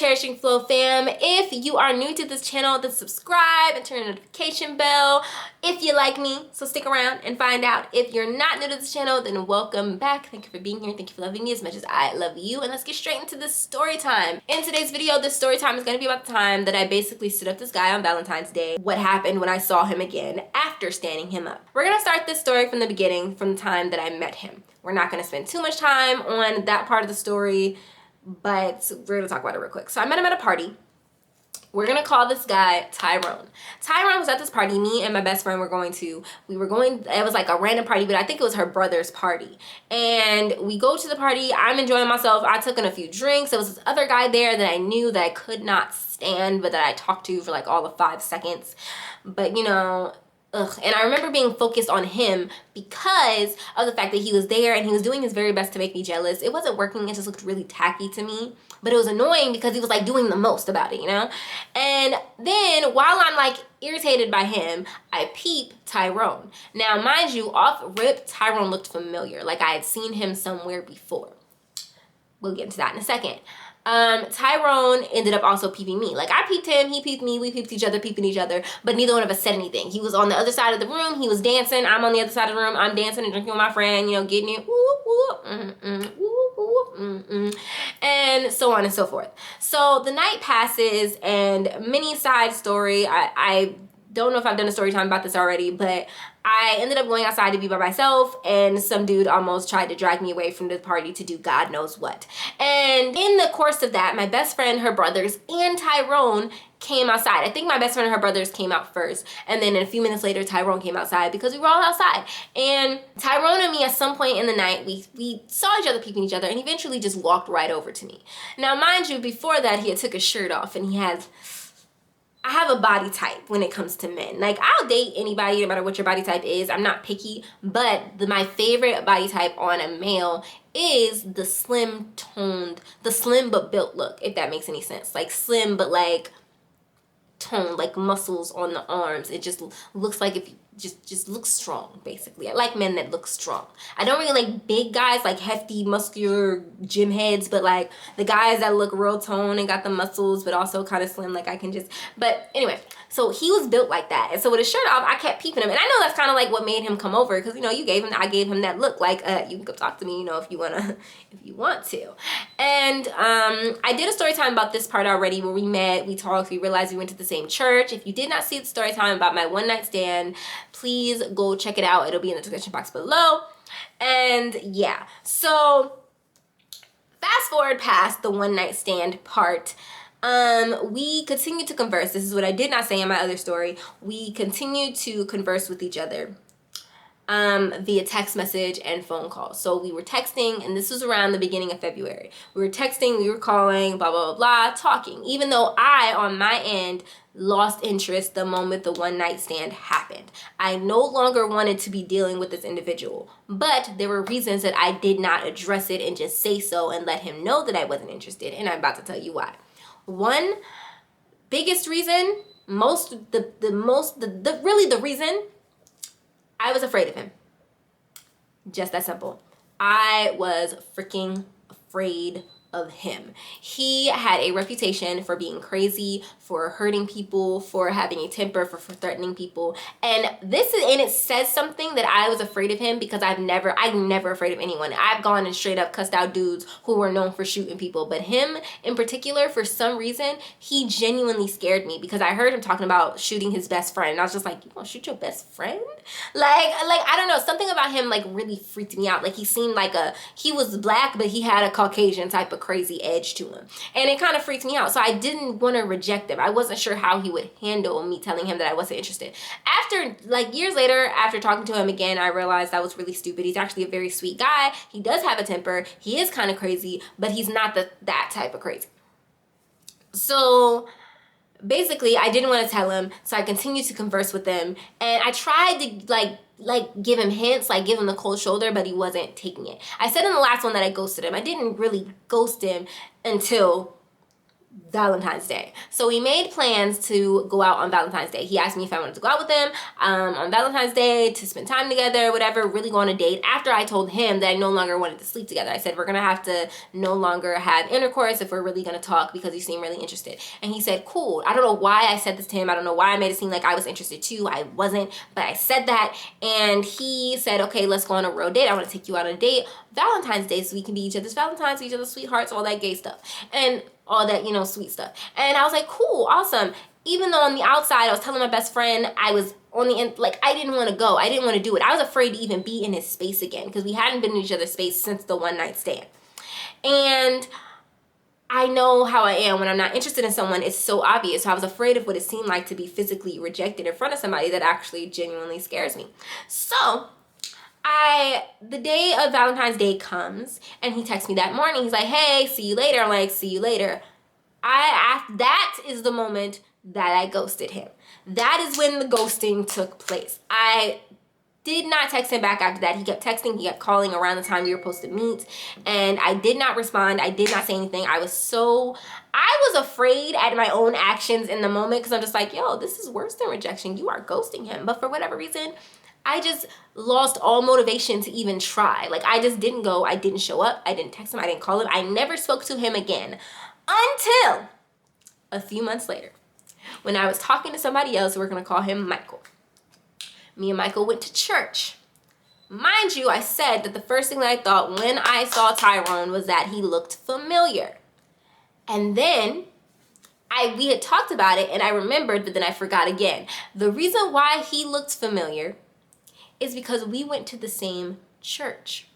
Cherishing Flow fam. If you are new to this channel, then subscribe and turn the notification bell if you like me. So stick around and find out. If you're not new to this channel, then welcome back. Thank you for being here. Thank you for loving me as much as I love you. And let's get straight into this story time. In today's video, this story time is going to be about the time that I basically stood up this guy on Valentine's Day. What happened when I saw him again after standing him up. We're going to start this story from the beginning, from the time that I met him. We're not going to spend too much time on that part of the story, but we're gonna talk about it real quick. So I met him at a party. We're gonna call this guy Tyrone. Tyrone was at this party. Me and my best friend were going, it was like a random party, but I think it was her brother's party. And we go to the party. I'm enjoying myself. I took in a few drinks. There was this other guy there that I knew that I could not stand, but that I talked to for like all of 5 seconds. But you know, and I remember being focused on him because of the fact that he was there and he was doing his very best to make me jealous. It wasn't working. It just looked really tacky to me. But it was annoying because he was like doing the most about it, you know? And then while I'm like irritated by him, I peep Tyrone. Now, mind you, off rip, Tyrone looked familiar. Like I had seen him somewhere before. We'll get into that in a second. Tyrone ended up also peeping me. Like I peeped him, he peeped me, we peeped each other, peeping each other, but neither one of us said anything. He was on the other side of the room, he was dancing, I'm on the other side of the room, I'm dancing and drinking with my friend, you know, getting it, and so on and so forth. So the night passes, and mini side story, I don't know if I've done a story time about this already, but I ended up going outside to be by myself, and some dude almost tried to drag me away from the party to do God knows what. And in the course of that, my best friend, her brothers, and Tyrone came outside. I think my best friend and her brothers came out first, and then a few minutes later, Tyrone came outside because we were all outside. And Tyrone and me, at some point in the night, we saw each other peeping each other, and eventually just walked right over to me. Now, mind you, before that, he had took his shirt off, and I have a body type when it comes to men. Like, I'll date anybody no matter what your body type is. I'm not picky, but my favorite body type on a male is the slim but built look, if that makes any sense. Like slim but like toned, like muscles on the arms. It just looks like if you just looks strong, basically. I like men that look strong. I don't really like big guys, like hefty, muscular gym heads, but like the guys that look real toned and got the muscles, but also kind of slim, like I can just, but anyway, so he was built like that. And so with his shirt off, I kept peeping him. And I know that's kind of like what made him come over, because, you know, I gave him that look, like, you can come talk to me, you know, if you want to. And I did a story time about this part already, where we met, we talked, we realized we went to the same church. If you did not see the story time about my one night stand, please go check it out. It'll be in the description box below. And yeah, so fast forward past the one night stand part. We continued to converse. This is what I did not say in my other story. We continued to converse with each other via text message and phone call. So we were texting, and this was around the beginning of February. We were texting, we were calling, blah, blah, blah, blah, talking. Even though I, on my end, lost interest the moment the one night stand happened. I no longer wanted to be dealing with this individual, but there were reasons that I did not address it and just say so and let him know that I wasn't interested, and I'm about to tell you why. One biggest reason, really the reason, I was afraid of him. Just that simple. I was freaking afraid of him. He had a reputation for being crazy, for hurting people, for having a temper, for threatening people. And it says something that I was afraid of him, because I'm never afraid of anyone. I've gone and straight up cussed out dudes who were known for shooting people, but him in particular, for some reason, he genuinely scared me, because I heard him talking about shooting his best friend, and I was just like, you gonna shoot your best friend? Like I don't know, something about him like really freaked me out. Like he seemed like he was black, but he had a Caucasian type of crazy edge to him, and it kind of freaked me out. So I didn't want to reject him. I wasn't sure how he would handle me telling him that I wasn't interested. After, like, years later, after talking to him again, I realized that was really stupid. He's actually a very sweet guy. He does have a temper. He is kind of crazy, but he's not that type of crazy. So basically, I didn't want to tell him, so I continued to converse with him, and I tried to like give him hints, like give him the cold shoulder, but he wasn't taking it. I said in the last one that I ghosted him. I didn't really ghost him until Valentine's Day. So we made plans to go out on Valentine's Day. He asked me if I wanted to go out with him on Valentine's Day to spend time together, whatever, really go on a date. After I told him that I no longer wanted to sleep together, I said, we're gonna have to no longer have intercourse if we're really gonna talk because you seem really interested. And he said, cool. I don't know why I said this to him. I don't know why I made it seem like I was interested too. I wasn't, but I said that. And he said, okay, let's go on a real date. I want to take you out on a date Valentine's Day so we can be each other's Valentines, each other's sweethearts, all that gay stuff. And all that, you know, sweet stuff. And I was like, cool, awesome. Even though on the outside, I was telling my best friend I was on the end, like, I didn't want to go. I didn't want to do it. I was afraid to even be in his space again because we hadn't been in each other's space since the one night stand. And I know how I am when I'm not interested in someone. It's so obvious. So I was afraid of what it seemed like to be physically rejected in front of somebody that actually genuinely scares me. So the day of Valentine's Day comes and he texts me that morning. He's like, hey, see you later. I'm like, see you later. That is the moment that I ghosted him. That is when the ghosting took place. I did not text him back after that. He kept texting, he kept calling around the time we were supposed to meet, and I did not respond. I did not say anything. I was afraid at my own actions in the moment because I'm just like, yo, this is worse than rejection. You are ghosting him. But for whatever reason, I just lost all motivation to even try. Like, I just didn't go. I didn't show up. I didn't text him. I didn't call him. I never spoke to him again until a few months later when I was talking to somebody else. We're going to call him Michael. Me and Michael went to church. Mind you, I said that the first thing that I thought when I saw Tyrone was that he looked familiar. And then we had talked about it and I remembered, but then I forgot again. The reason why he looked familiar is because we went to the same church.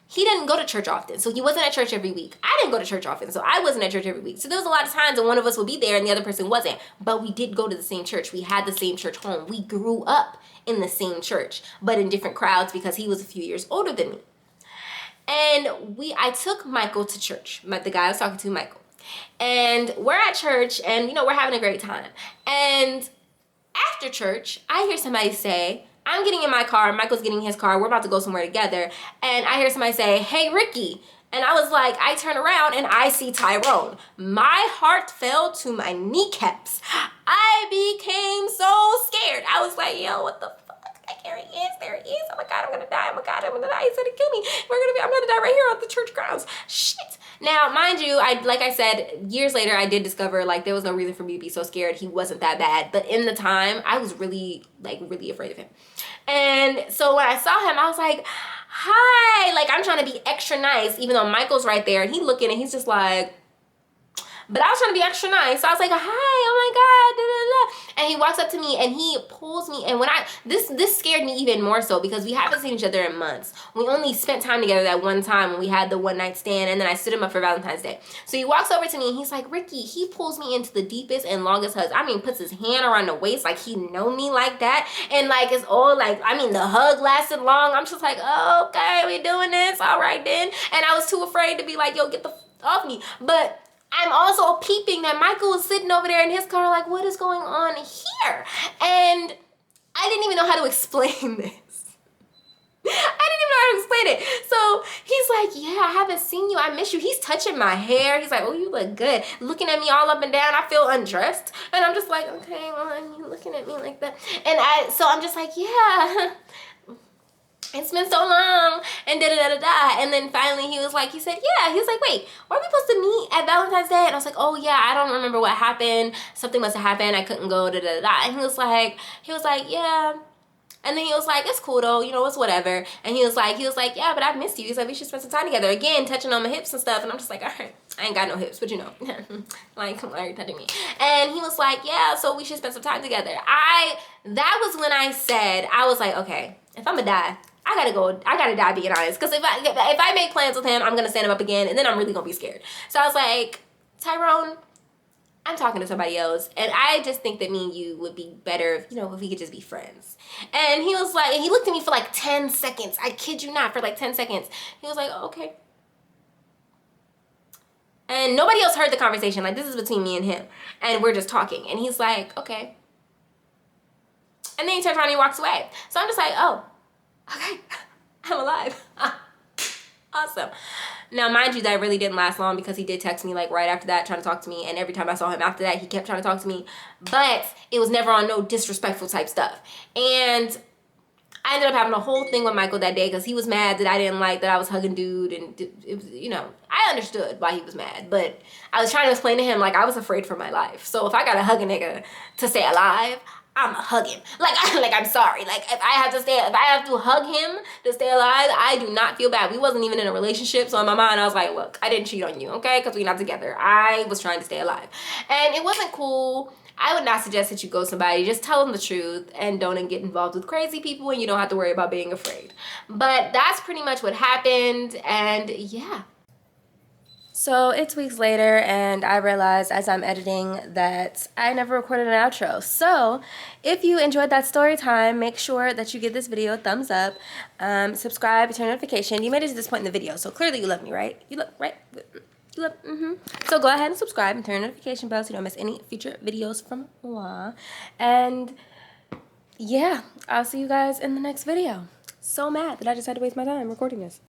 He didn't go to church often, so he wasn't at church every week. I didn't go to church often, so I wasn't at church every week. So there was a lot of times when one of us would be there and the other person wasn't. But we did go to the same church. We had the same church home. We grew up in the same church, but in different crowds because he was a few years older than me. And I took Michael to church, the guy I was talking to, Michael. And we're at church and, you know, we're having a great time. And after church, I hear somebody say, I'm getting in my car, Michael's getting in his car, we're about to go somewhere together, and I hear somebody say, hey, Ricky. And I was like, I turn around and I see Tyrone. My heart fell to my kneecaps. I became so scared. I was like, yo, what the fuck? There he is, there he is. Oh my God, I'm gonna die, oh my God, I'm gonna die. He's gonna kill me. I'm gonna die right here on the church grounds. Shit. Now, mind you, like I said, years later, I did discover, like, there was no reason for me to be so scared. He wasn't that bad. But in the time, I was really afraid of him. And so when I saw him, I was like, hi. Like, I'm trying to be extra nice, even though Michael's right there. And he's looking, and he's just like, but I was trying to be extra nice. So I was like, hi, oh my God, da, da, da. And he walks up to me and he pulls me. And when this scared me even more so because we haven't seen each other in months. We only spent time together that one time when we had the one night stand and then I stood him up for Valentine's Day. So he walks over to me and he's like, Ricky, he pulls me into the deepest and longest hugs. I mean, puts his hand around the waist like he know me like that. And like, it's all like, I mean, the hug lasted long. I'm just like, oh, okay, we doing this. All right then. And I was too afraid to be like, yo, get the off me. But I'm also peeping that Michael was sitting over there in his car like, what is going on here? And I didn't even know how to explain this. I didn't even know how to explain it. So he's like, yeah, I haven't seen you. I miss you. He's touching my hair. He's like, oh, you look good. Looking at me all up and down. I feel undressed. And I'm just like, okay, well, you looking at me like that. And so I'm just like, yeah. It's been so long, and da-da-da-da-da. And then finally he was like, he said, yeah. He was like, wait, weren't we supposed to meet at Valentine's Day? And I was like, oh yeah, I don't remember what happened. Something must have happened. I couldn't go, da-da-da-da. And he was like, yeah. And then he was like, it's cool though, you know, it's whatever. And he was like, yeah, but I've missed you. He's like, we should spend some time together. Again, touching on my hips and stuff. And I'm just like, all right, I ain't got no hips, but you know, like, why are you touching me? And he was like, yeah, so we should spend some time together. That was when I said, I was like, okay, if I'm gonna die, I gotta die being honest. Because if I make plans with him, I'm gonna stand him up again and then I'm really gonna be scared. So I was like, Tyrone, I'm talking to somebody else, and I just think that me and you would be better if, you know, if we could just be friends. And he was like, and he looked at me for like 10 seconds. I kid you not, for like 10 seconds. He was like, oh, okay. And nobody else heard the conversation. Like, this is between me and him. And we're just talking. And he's like, okay. And then he turns around and he walks away. So I'm just like, oh, okay, I'm alive. Awesome. Now, mind you, that really didn't last long because he did text me like right after that trying to talk to me, and every time I saw him after that, he kept trying to talk to me, but it was never on no disrespectful type stuff. And I ended up having a whole thing with Michael that day because he was mad that I didn't like that I was hugging dude, and it was, you know, I understood why he was mad, but I was trying to explain to him like I was afraid for my life. So if I gotta hug a nigga to stay alive, I'ma hug him. Like I'm sorry. Like if I have to hug him to stay alive, I do not feel bad. We wasn't even in a relationship, so in my mind I was like, look, I didn't cheat on you, okay? Because we're not together. I was trying to stay alive, and it wasn't cool. I would not suggest that you go somebody. Just tell them the truth and don't get involved with crazy people, and you don't have to worry about being afraid. But that's pretty much what happened, and yeah. So it's weeks later, and I realized as I'm editing that I never recorded an outro. So if you enjoyed that story time, make sure that you give this video a thumbs up, subscribe, turn notification. You made it to this point in the video, so clearly you love me, right? You love, right? So go ahead and subscribe and turn the notification bell so you don't miss any future videos from moi. And yeah, I'll see you guys in the next video. So mad that I just had to waste my time recording this.